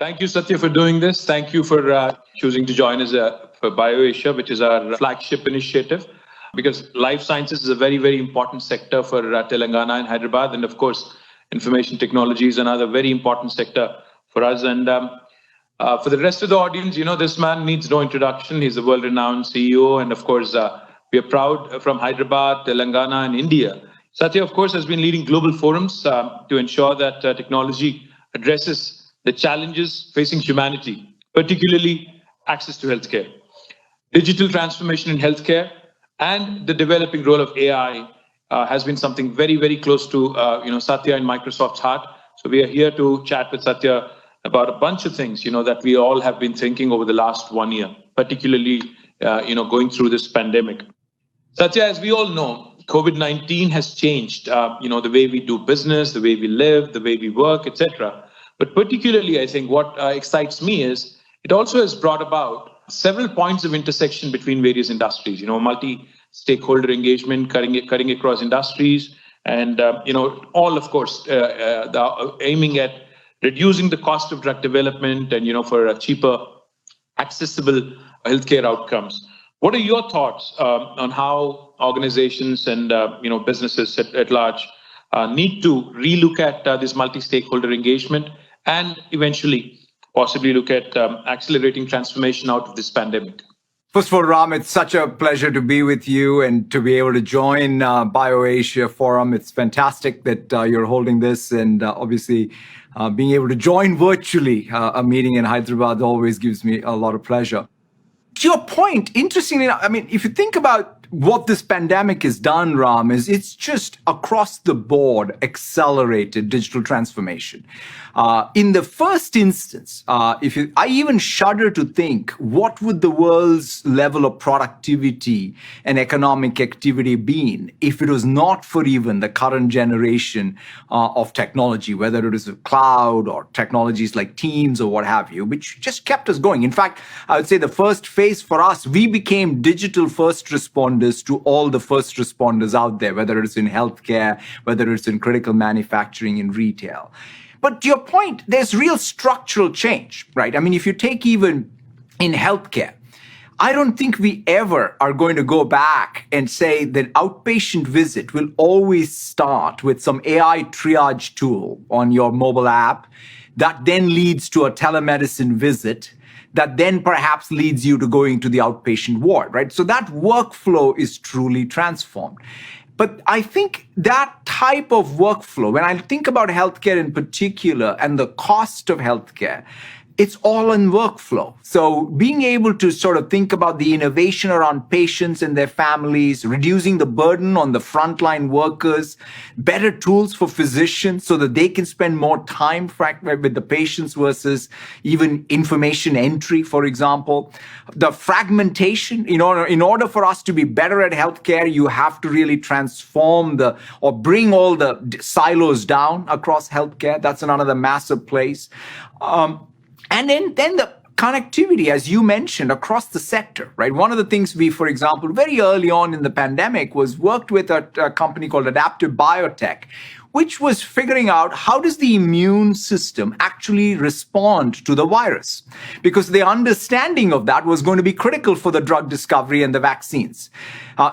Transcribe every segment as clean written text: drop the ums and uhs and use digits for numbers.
Thank you, Satya, for doing this. Thank you for choosing to join us for BioAsia, which is our flagship initiative, because life sciences is a very, very important sector for Telangana and Hyderabad. And of course, information technology is another very important sector for us. And for the rest of the audience, this man needs no introduction. He's a world-renowned CEO. And of course, we are proud from Hyderabad, Telangana, and India. Satya, of course, has been leading global forums to ensure that technology addresses the challenges facing humanity, particularly access to healthcare, digital transformation in healthcare, and the developing role of AI has been something very, very close to Satya and Microsoft's heart. So we are here to chat with Satya about a bunch of things that we all have been thinking over the last 1 year, particularly going through this pandemic. Satya, as we all know, COVID-19 has changed the way we do business, the way we live, the way we work, etc. But particularly, I think what excites me is it also has brought about several points of intersection between various industries, multi-stakeholder engagement, cutting across industries, and, all, of course, aiming at reducing the cost of drug development and, for cheaper, accessible healthcare outcomes. What are your thoughts on how organizations and, businesses at large need to relook at this multi-stakeholder engagement and eventually possibly look at accelerating transformation out of this pandemic? First of all, Ram, it's such a pleasure to be with you and to be able to join BioAsia Forum. It's fantastic that you're holding this, and obviously being able to join virtually a meeting in Hyderabad always gives me a lot of pleasure. To your point, interestingly, if you think about what this pandemic has done, Ram, is it's just across the board accelerated digital transformation. In the first instance, I even shudder to think what would the world's level of productivity and economic activity been if it was not for even the current generation of technology, whether it is a cloud or technologies like Teams or what have you, which just kept us going. In fact, I would say the first phase for us, we became digital first responders to all the first responders out there, whether it's in healthcare, whether it's in critical manufacturing and retail. But to your point, there's real structural change, right? If you take even in healthcare, I don't think we ever are going to go back and say that outpatient visit will always start with some AI triage tool on your mobile app that then leads to a telemedicine visit that then perhaps leads you to going to the outpatient ward, right? So that workflow is truly transformed. But I think that type of workflow, when I think about healthcare in particular and the cost of healthcare, it's all in workflow. So being able to sort of think about the innovation around patients and their families, reducing the burden on the frontline workers, better tools for physicians so that they can spend more time with the patients versus even information entry, for example. The fragmentation, in order for us to be better at healthcare, you have to really transform or bring all the silos down across healthcare. That's another massive place. And then the connectivity, as you mentioned, across the sector, right? One of the things we, for example, very early on in the pandemic was worked with a company called Adaptive Biotech, which was figuring out how does the immune system actually respond to the virus? Because the understanding of that was going to be critical for the drug discovery and the vaccines.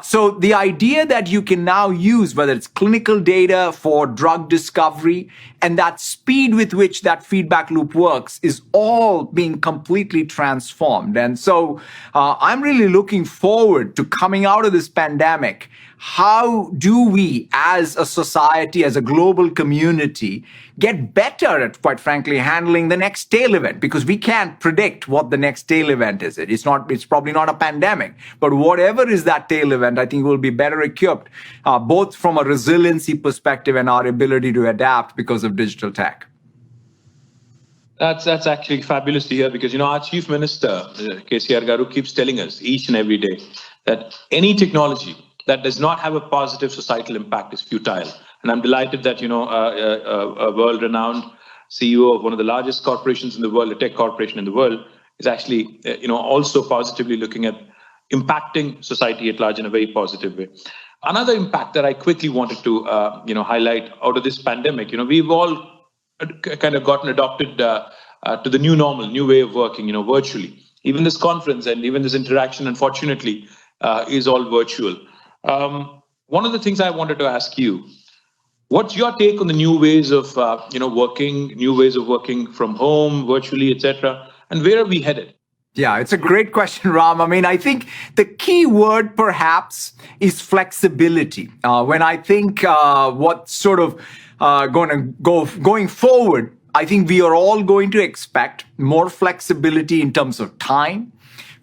So the idea that you can now use, whether it's clinical data for drug discovery, and that speed with which that feedback loop works is all being completely transformed. And so I'm really looking forward to coming out of this pandemic. How do we, as a society, as a global community, get better at, quite frankly, handling the next tail event? Because we can't predict what the next tail event is. It's probably not a pandemic, but whatever is that tail event, I think we'll be better equipped, both from a resiliency perspective and our ability to adapt because of digital tech. That's actually fabulous to hear, because our Chief Minister, KTR Garu, keeps telling us each and every day that any technology that does not have a positive societal impact is futile. And I'm delighted that, a world-renowned CEO of one of the largest corporations in the world, a tech corporation in the world, is actually, also positively looking at impacting society at large in a very positive way. Another impact that I quickly wanted to, highlight out of this pandemic, we've all kind of gotten adopted to the new normal, new way of working, virtually. Even this conference and even this interaction, unfortunately, is all virtual. One of the things I wanted to ask you, what's your take on the new ways of, working, new ways of working from home, virtually, etc., and where are we headed? Yeah, it's a great question, Ram. I mean, I think the key word perhaps is flexibility. When I think what's sort of going forward, I think we are all going to expect more flexibility in terms of time.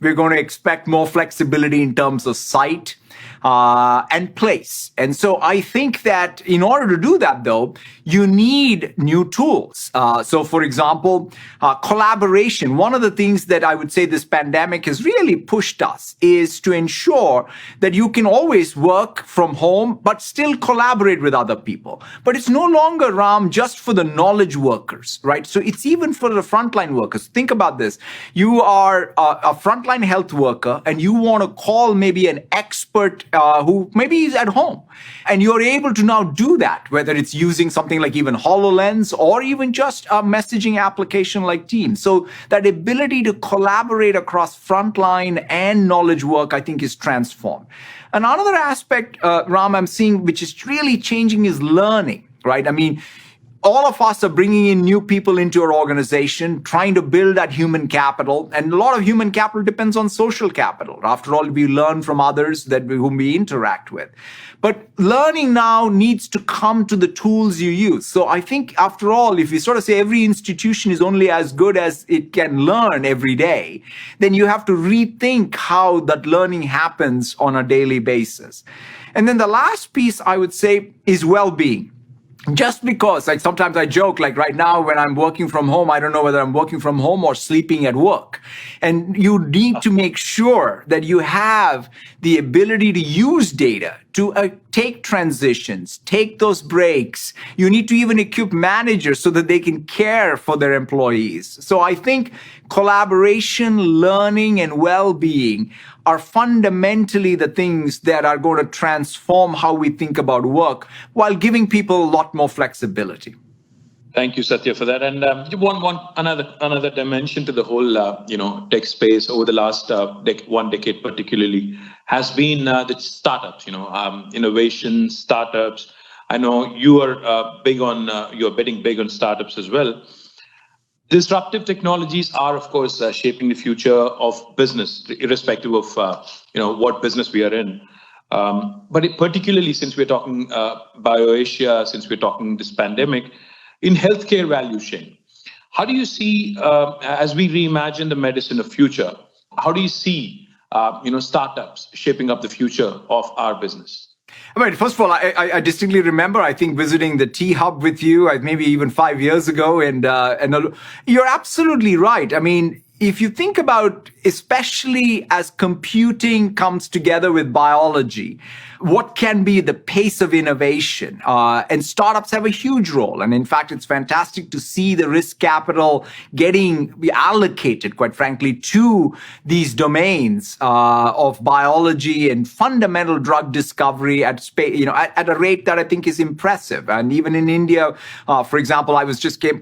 We're going to expect more flexibility in terms of site and place. And so I think that in order to do that, though, you need new tools. So, for example, collaboration. One of the things that I would say this pandemic has really pushed us is to ensure that you can always work from home, but still collaborate with other people. But it's no longer, Ram, just for the knowledge workers, right? So it's even for the frontline workers. Think about this. You are a frontline health worker and you want to call maybe an expert who maybe is at home. And you're able to now do that, whether it's using something like even HoloLens or even just a messaging application like Teams. So that ability to collaborate across frontline and knowledge work, I think, is transformed. And another aspect, Ram, I'm seeing, which is really changing is learning, right? I mean, all of us are bringing in new people into our organization, trying to build that human capital. And a lot of human capital depends on social capital. After all, we learn from others whom we interact with. But learning now needs to come to the tools you use. So I think, after all, if you sort of say every institution is only as good as it can learn every day, then you have to rethink how that learning happens on a daily basis. And then the last piece I would say is well-being. Just because, like, sometimes I joke, like right now when I'm working from home, I don't know whether I'm working from home or sleeping at work. And you need to make sure that you have the ability to use data to take transitions, take those breaks. You need to even equip managers so that they can care for their employees. So I think collaboration, learning, and well-being are fundamentally the things that are going to transform how we think about work while giving people a lot more flexibility. Thank you, Satya, for that. And another dimension to the whole tech space over the last one decade particularly has been the startups. Innovation, startups. I know you are you're betting big on startups as well. Disruptive technologies are, of course, shaping the future of business, irrespective of what business we are in. But particularly since we're talking BioAsia, since we're talking this pandemic, in healthcare value chain, how do you see, as we reimagine the medicine of future, how do you see startups shaping up the future of our business? I mean, first of all, I distinctly remember, I think, visiting the T-Hub with you, maybe even 5 years ago. And you're absolutely right. I mean, if you think about, especially as computing comes together with biology, what can be the pace of innovation? And startups have a huge role. And in fact, it's fantastic to see the risk capital getting allocated, quite frankly, to these domains of biology and fundamental drug discovery at a rate that I think is impressive. And even in India, for example, I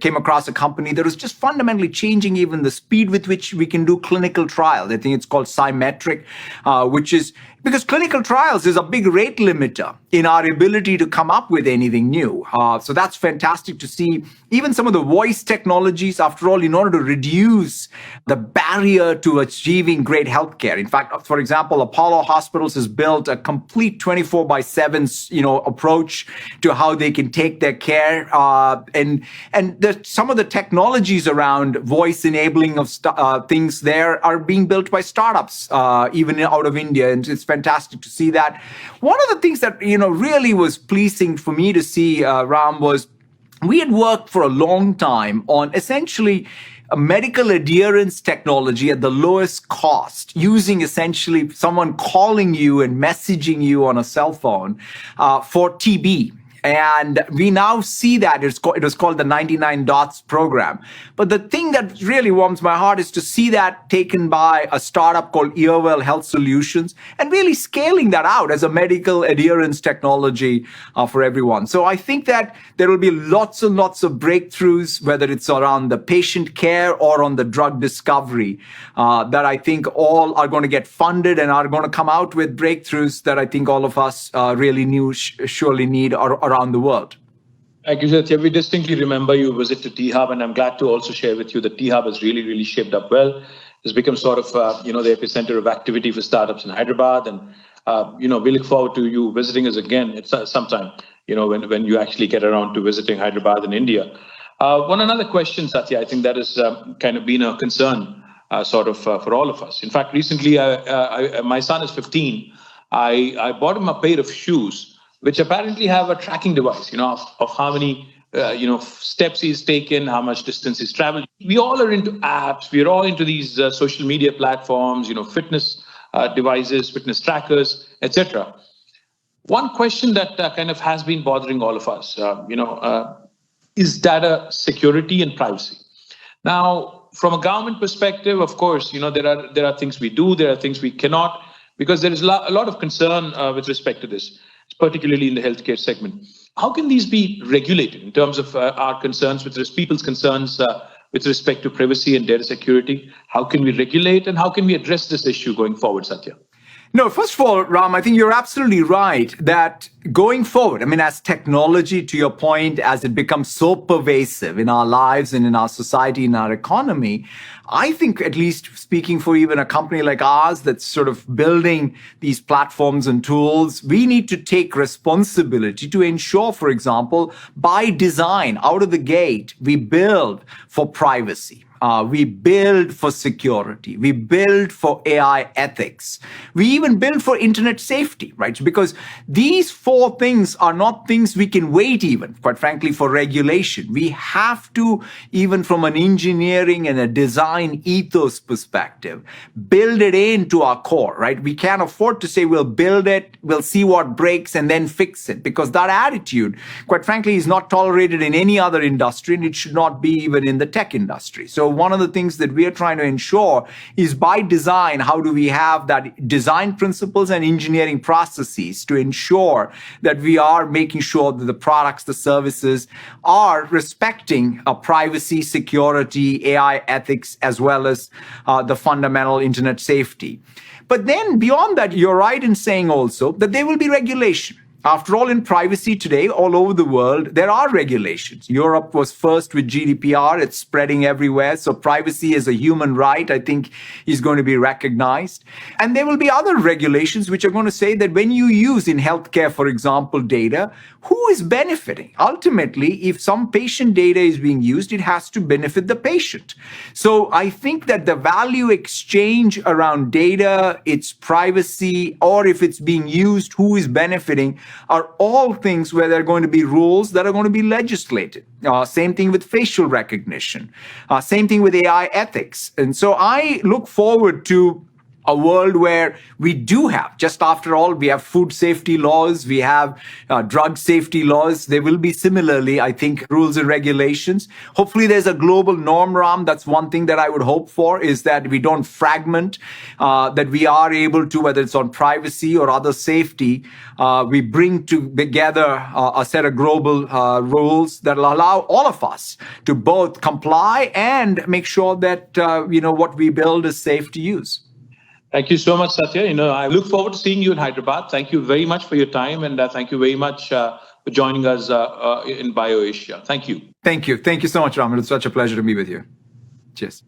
came across a company that was just fundamentally changing even the speed with which we can do clinical trials. I think it's called Symmetric, which is because clinical trials is a big rate limiter in our ability to come up with anything new. So that's fantastic to see. Even some of the voice technologies, after all, in order to reduce the barrier to achieving great healthcare. In fact, for example, Apollo Hospitals has built a complete 24/7, approach to how they can take their care. And some of the technologies around voice enabling of things there are being built by startups, even out of India. And it's fantastic to see that. One of the things that, really was pleasing for me to see, Ram, was we had worked for a long time on essentially a medical adherence technology at the lowest cost, using essentially someone calling you and messaging you on a cell phone for TB. And we now see that it was called the 99 Dots program. But the thing that really warms my heart is to see that taken by a startup called Earwell Health Solutions and really scaling that out as a medical adherence technology for everyone. So I think that there will be lots and lots of breakthroughs, whether it's around the patient care or on the drug discovery, that I think all are going to get funded and are going to come out with breakthroughs that I think all of us really surely need around the world. Thank you, Satya. We distinctly remember your visit to T-Hub, and I'm glad to also share with you that T-Hub has really, really shaped up well. It's become sort of, the epicenter of activity for startups in Hyderabad. And, we look forward to you visiting us again at sometime, when you actually get around to visiting Hyderabad in India. One another question, Satya, I think that has kind of been a concern for all of us. In fact, recently, my son is 15. I bought him a pair of shoes, which apparently have a tracking device, of how many, steps he's taken, how much distance he's traveled. We all are into apps. We're all into these social media platforms, fitness devices, fitness trackers, etc. One question that kind of has been bothering all of us, is data security and privacy. Now, from a government perspective, of course, there are things we do, there are things we cannot, because there is a lot of concern with respect to this, particularly in the healthcare segment. How can these be regulated in terms of our concerns, people's concerns with respect to privacy and data security? How can we regulate and how can we address this issue going forward, Satya? No, first of all, Ram, I think you're absolutely right that going forward, as technology, to your point, as it becomes so pervasive in our lives and in our society, in our economy, I think, at least speaking for even a company like ours that's sort of building these platforms and tools, we need to take responsibility to ensure, for example, by design, out of the gate, we build for privacy. We build for security. We build for AI ethics. We even build for internet safety, right? Because these four things are not things we can wait even, quite frankly, for regulation. We have to, even from an engineering and a design ethos perspective, build it into our core, right? We can't afford to say we'll build it, we'll see what breaks and then fix it, because that attitude, quite frankly, is not tolerated in any other industry, and it should not be even in the tech industry. So one of the things that we are trying to ensure is by design, how do we have that design principles and engineering processes to ensure that we are making sure that the products, the services are respecting privacy, security, AI ethics, as well as the fundamental internet safety. But then beyond that, you're right in saying also that there will be regulation. After all, in privacy today, all over the world, there are regulations. Europe was first with GDPR. It's spreading everywhere. So privacy as a human right, I think, is going to be recognized. And there will be other regulations which are going to say that when you use in healthcare, for example, data, who is benefiting? Ultimately, if some patient data is being used, it has to benefit the patient. So I think that the value exchange around data, its privacy, or if it's being used, who is benefiting, are all things where there are going to be rules that are going to be legislated. Same thing with facial recognition. Same thing with AI ethics. And so I look forward to a world where we do have, just after all, we have food safety laws, we have drug safety laws. There will be similarly, I think, rules and regulations. Hopefully there's a global norm, Ram. That's one thing that I would hope for, is that we don't fragment, that we are able to, whether it's on privacy or other safety, we bring together a set of global rules that will allow all of us to both comply and make sure that, what we build is safe to use. Thank you so much, Satya. I look forward to seeing you in Hyderabad. Thank you very much for your time, and thank you very much for joining us in BioAsia. Thank you. Thank you. Thank you so much, Ram. It's such a pleasure to be with you. Cheers.